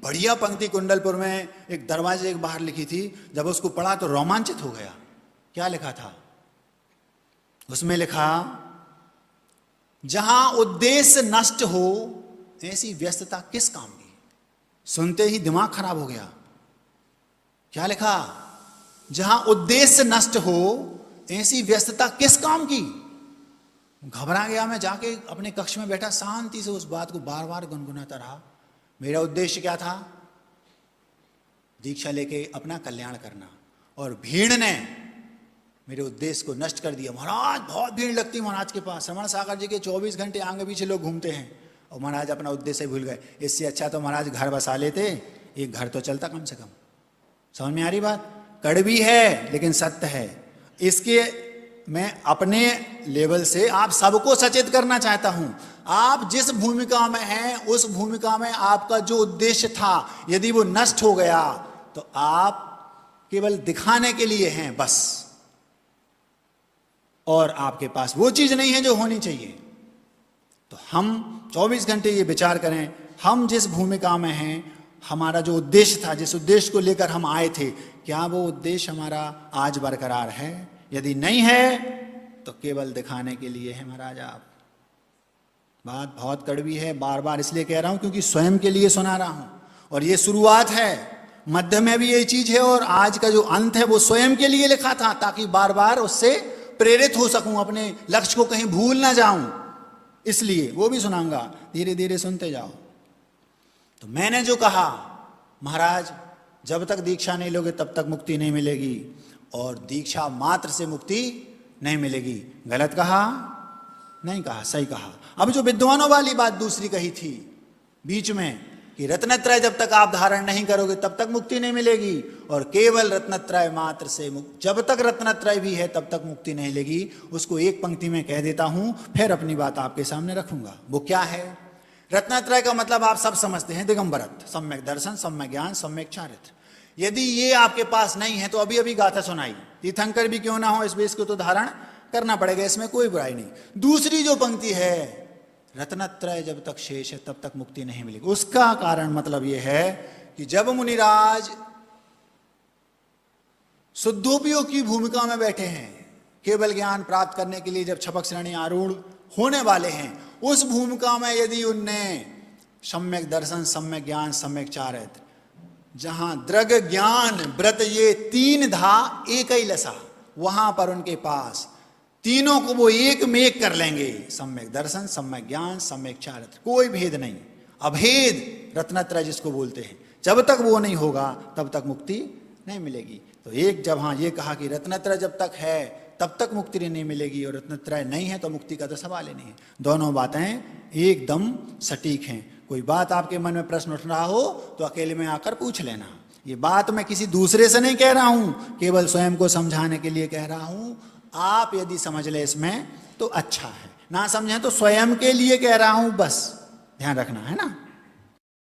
बढ़िया पंक्ति कुंडलपुर में एक दरवाजे के बाहर लिखी थी। जब उसको पढ़ा तो रोमांचित हो गया। क्या लिखा था उसमें? लिखा, जहां उद्देश्य नष्ट हो ऐसी व्यस्तता किस काम की। सुनते ही दिमाग खराब हो गया। क्या लिखा? जहां उद्देश्य नष्ट हो ऐसी व्यस्तता किस काम की। घबरा गया मैं, जाके अपने कक्ष में बैठा, शांति से उस बात को बार बार गुनगुनाता रहा। मेरा उद्देश्य क्या था? दीक्षा लेके अपना कल्याण करना। और भीड़ ने मेरे उद्देश्य को नष्ट कर दिया। महाराज बहुत भीड़ लगती है महाराज के पास। रमण सागर जी के 24 घंटे आगे पीछे लोग घूमते हैं और महाराज अपना उद्देश्य भूल गए। इससे अच्छा तो महाराज घर बसा लेते, एक घर तो चलता कम से कम। समझ में आ रही बात? कड़वी है लेकिन सत्य है। इसके मैं अपने लेवल से आप सबको सचेत करना चाहता हूं। आप जिस भूमिका में हैं उस भूमिका में आपका जो उद्देश्य था यदि वो नष्ट हो गया तो आप केवल दिखाने के लिए हैं बस, और आपके पास वो चीज नहीं है जो होनी चाहिए। तो हम 24 घंटे ये विचार करें, हम जिस भूमिका में हैं, हमारा जो उद्देश्य था, जिस उद्देश्य को लेकर हम आए थे, क्या वो उद्देश्य हमारा आज बरकरार है? यदि नहीं है तो केवल दिखाने के लिए है महाराज आप। बात बहुत कड़वी है, बार बार इसलिए कह रहा हूं क्योंकि स्वयं के लिए सुना रहा हूं। और ये शुरुआत है, मध्य में भी यही चीज है, और आज का जो अंत है वो स्वयं के लिए लिखा था, ताकि बार बार उससे प्रेरित हो सकूं, अपने लक्ष्य को कहीं भूल ना जाऊं। इसलिए वो भी सुनाऊंगा, धीरे धीरे सुनते जाओ। तो मैंने जो कहा, महाराज जब तक दीक्षा नहीं लोगे तब तक मुक्ति नहीं मिलेगी, और दीक्षा मात्र से मुक्ति नहीं मिलेगी। गलत कहा? नहीं कहा, सही कहा। अब जो विद्वानों वाली बात दूसरी कही थी बीच में कि रत्नत्रय जब तक आप धारण नहीं करोगे तब तक मुक्ति नहीं मिलेगी, और केवल रत्नत्रय मात्र से जब तक रत्नत्रय भी है तब तक मुक्ति नहीं मिलेगी, उसको एक पंक्ति में कह देता हूं, फिर अपनी बात आपके सामने रखूंगा। वो क्या है? रत्नत्रय का मतलब आप सब समझते हैं, दिगंबरत्व, सम्यक दर्शन, सम्यक ज्ञान, सम्यक चारित्र। यदि ये आपके पास नहीं है तो अभी अभी गाथा सुनाई, तीर्थंकर भी क्यों ना हो, इस बेस को तो धारण करना पड़ेगा, इसमें कोई बुराई नहीं। दूसरी जो पंक्ति है, रत्नत्रय जब तक शेष है तब तक मुक्ति नहीं मिलेगी, उसका कारण मतलब यह है कि जब मुनिराज शुद्धोपयोग की भूमिका में बैठे हैं, केवल ज्ञान प्राप्त करने के लिए जब छपक श्रेणी आरूढ़ होने वाले हैं, उस भूमिका में यदि उनने सम्यक दर्शन, सम्यक ज्ञान, सम्यक चारित्र, जहां दृग ज्ञान व्रत ये तीन धा एक ही लसा, वहां पर उनके पास तीनों को वो एक में एक कर लेंगे, सम्यक दर्शन, सम्यक ज्ञान, सम्यक चारित्र, कोई भेद नहीं, अभेद रत्नत्रय जिसको बोलते हैं। जब तक वो नहीं होगा तब तक मुक्ति नहीं मिलेगी। तो एक जब हाँ ये कहा कि रत्नत्रय जब तक है तब तक मुक्ति नहीं मिलेगी, और रत्नत्रय नहीं है तो मुक्ति का तो सवाल ही नहीं है। दोनों बातें एकदम सटीक हैं। कोई बात आपके मन में प्रश्न उठ रहा हो तो अकेले में आकर पूछ लेना। ये बात मैं किसी दूसरे से नहीं कह रहा हूं, केवल स्वयं को समझाने के लिए कह रहा हूं। आप यदि समझ ले इसमें तो अच्छा है, ना समझें तो स्वयं के लिए कह रहा हूं, बस ध्यान रखना है ना।